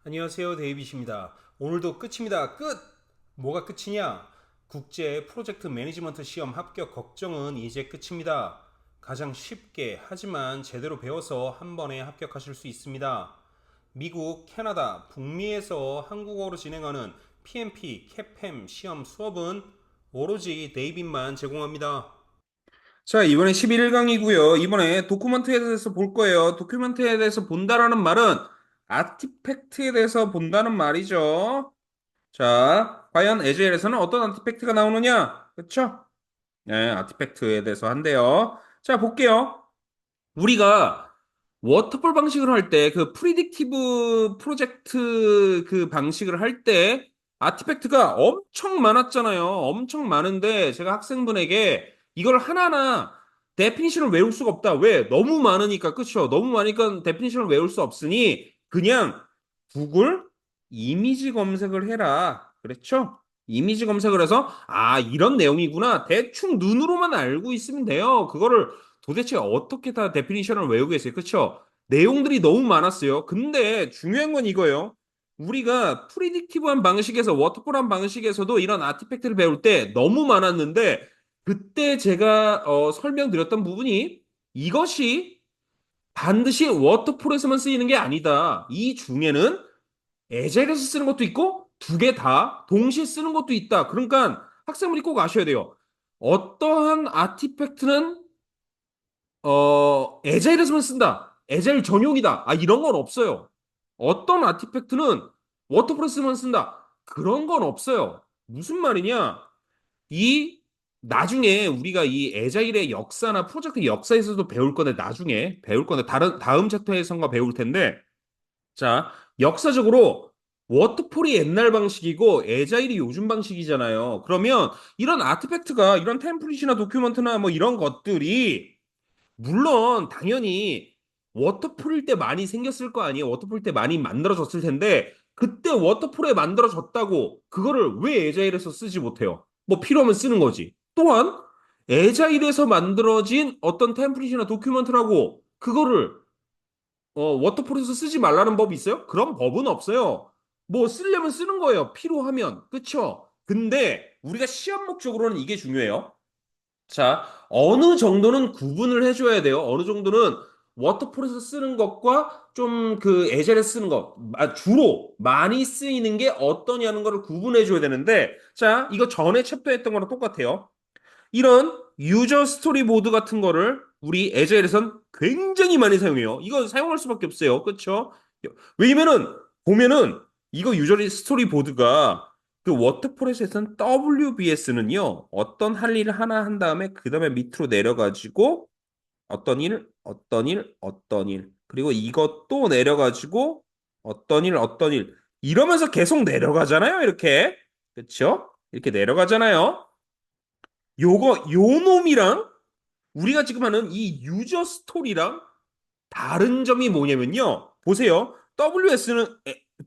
안녕하세요, 데이빗입니다. 오늘도 끝입니다. 끝! 뭐가 끝이냐? 국제 프로젝트 매니지먼트 시험 합격 걱정은 이제 끝입니다. 가장 쉽게 하지만 제대로 배워서 한 번에 합격하실 수 있습니다. 미국, 캐나다, 북미에서 한국어로 진행하는 PMP, 캐팸 시험 수업은 오로지 데이빗만 제공합니다. 자, 이번에 11강이고요. 이번에 도큐멘트에 대해서 볼 거예요. 도큐멘트에 대해서 본다라는 말은 아티팩트에 대해서 본다는 말이죠. 자, 과연 에즈엘에서는 어떤 아티팩트가 나오느냐? 그쵸? 네, 아티팩트에 대해서 한대요. 자, 볼게요. 우리가 워터폴 방식을 할 때, 그 프리딕티브 프로젝트 그 방식을 할 때, 아티팩트가 엄청 많았잖아요. 엄청 많은데, 제가 학생분에게 이걸 하나하나 데피니션을 외울 수가 없다. 왜? 너무 많으니까, 그쵸? 너무 많으니까 데피니션을 외울 수 없으니, 그냥 구글 이미지 검색을 해라. 그랬죠? 이미지 검색을 해서, 아, 이런 내용이구나. 대충 눈으로만 알고 있으면 돼요. 그거를 도대체 어떻게 다 데피니션을 외우겠어요? 그쵸? 내용들이 너무 많았어요. 근데 중요한 건 이거예요. 우리가 프리딕티브한 방식에서 워터폴한 방식에서도 이런 아티팩트를 배울 때 너무 많았는데 그때 제가 설명드렸던 부분이 이것이 반드시 워터폴에서만 쓰이는 게 아니다. 이 중에는 에젤에서 쓰는 것도 있고 두 개 다 동시에 쓰는 것도 있다. 그러니까 학생분이 꼭 아셔야 돼요. 어떠한 아티팩트는 에자일에서만 쓴다. 에자일 전용이다. 아, 이런 건 없어요. 어떤 아티팩트는 워터프레스만 쓴다. 그런 건 없어요. 무슨 말이냐? 이 나중에 우리가 이 에자일의 역사나 프로젝트 역사에서도 배울 건데 나중에 배울 건데 다음 챕터에선가 배울 텐데 자, 역사적으로 워터폴이 옛날 방식이고 에자일이 요즘 방식이잖아요. 그러면 이런 아티팩트가 이런 템플릿이나 도큐먼트나 뭐 이런 것들이 물론 당연히 워터풀일 때 많이 생겼을 거 아니에요. 워터풀일 때 많이 만들어졌을 텐데 그때 워터풀에 만들어졌다고 그거를 왜 에자일에서 쓰지 못해요? 뭐 필요하면 쓰는 거지. 또한 에자일에서 만들어진 어떤 템플릿이나 도큐먼트라고 그거를 워터풀에서 쓰지 말라는 법이 있어요? 그런 법은 없어요. 뭐 쓰려면 쓰는 거예요. 필요하면. 그쵸? 근데 우리가 시험 목적으로는 이게 중요해요. 자, 어느 정도는 구분을 해줘야 돼요. 어느 정도는 워터폴에서 쓰는 것과 좀 그 에젤에서 쓰는 것, 주로 많이 쓰이는 게 어떠냐는 거를 구분해줘야 되는데, 자, 이거 전에 챕터 했던 거랑 똑같아요. 이런 유저 스토리보드 같은 거를 우리 에젤에선 굉장히 많이 사용해요. 이거 사용할 수밖에 없어요. 그렇죠? 왜냐면은 보면은 이거 유저 스토리보드가 그 워터폴에서 했던 WBS는요. 어떤 할 일을 하나 한 다음에 그 다음에 밑으로 내려가지고 어떤 일, 어떤 일, 어떤 일 그리고 이것도 내려가지고 어떤 일, 어떤 일 이러면서 계속 내려가잖아요. 이렇게 그렇죠? 이렇게 내려가잖아요. 요 놈이랑 우리가 지금 하는 이 유저 스토리랑 다른 점이 뭐냐면요. 보세요.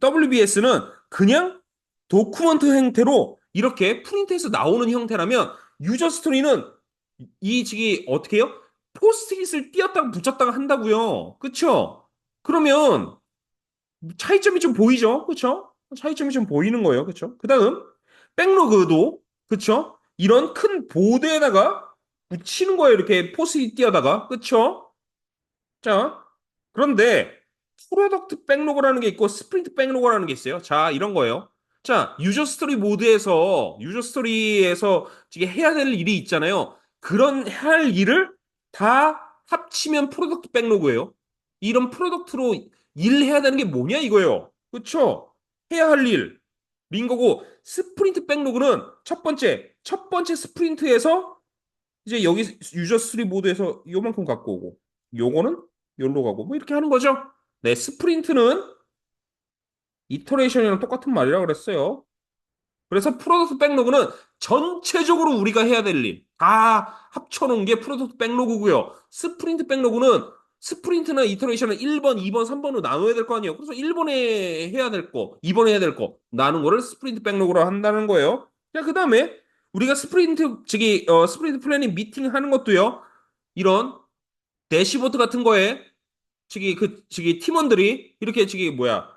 WBS는 그냥 도큐먼트 형태로 이렇게 프린트해서 나오는 형태라면 유저 스토리는 이 지기 어떻게 해요? 포스트잇을 띄었다가 붙였다가 한다고요. 그쵸? 그러면 차이점이 좀 보이죠? 그쵸? 차이점이 좀 보이는 거예요. 그쵸? 그 다음 백로그도 그쵸? 이런 큰 보드에다가 붙이는 거예요. 이렇게 포스트잇 띄어다가 그쵸? 자, 그런데 프로덕트 백로그라는 게 있고 스프린트 백로그라는 게 있어요. 자, 이런 거예요. 자, 유저 스토리에서 이게 해야 될 일이 있잖아요. 그런 할 일을 다 합치면 프로덕트 백로그예요. 이런 프로덕트로 일해야 되는 게 뭐냐 이거예요. 그쵸? 해야 할 일. 인 거고 스프린트 백로그는 첫 번째 스프린트에서 이제 여기 유저 스토리 모드에서 요만큼 갖고 오고 요거는 여기로 가고 뭐 이렇게 하는 거죠. 네, 스프린트는 이터레이션이랑 똑같은 말이라 그랬어요. 그래서 프로덕트 백로그는 전체적으로 우리가 해야 될 일 다 합쳐놓은 게 프로덕트 백로그고요. 스프린트 백로그는 스프린트나 이터레이션은 1번, 2번, 3번으로 나눠야 될 거 아니에요. 그래서 1번에 해야 될 거, 2번에 해야 될 거 나눈 거를 스프린트 백로그로 한다는 거예요. 자, 그다음에 우리가 스프린트 플래닝 미팅 하는 것도요. 이런 대시보드 같은 거에 저기 팀원들이 이렇게 저기 뭐야